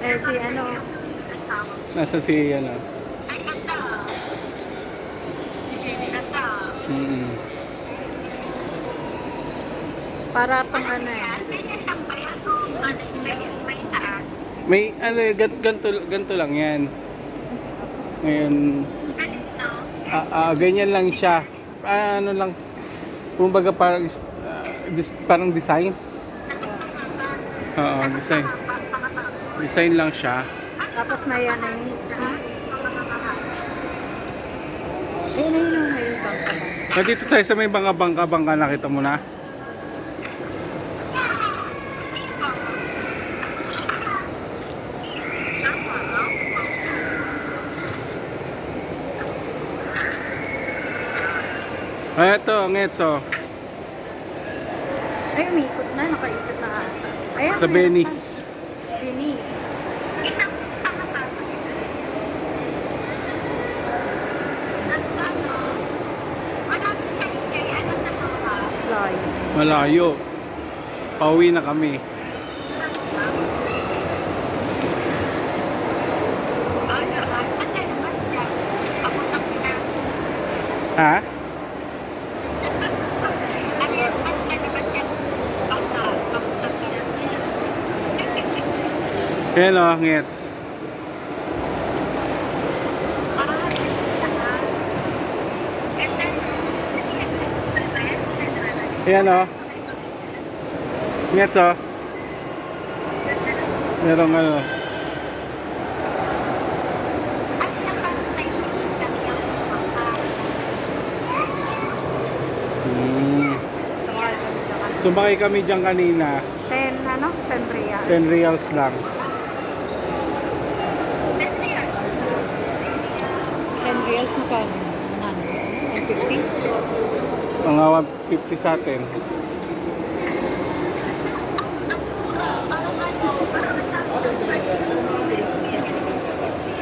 Eh, si ano, Nasa si ano. Mm. para pang ano eh. May ano ganto lang yan. Ngayon, ganyan lang siya. Ano lang, kumbaga parang parang design. Oo, design. Design lang siya. Tapos may ano yung ski. Eh, na yun yung may bangka ba? Nandito tayo sa may bangka, nakita mo na? Ay, ito, ang Etso. Ay, umiikot na. Nakaikot na ata. Ayan, Sa meron Venice. pa. Venice. Layo. Malayo. Pauwi na kami. Ha? Ayan o, ngets. Ayan o. Ngets o. Merong ano. Sumakay kami dyan kanina. 10, ano? 10 real. 10 reals lang. 10 reals magkano? 100, ano? 150? Mga 150 sa atin.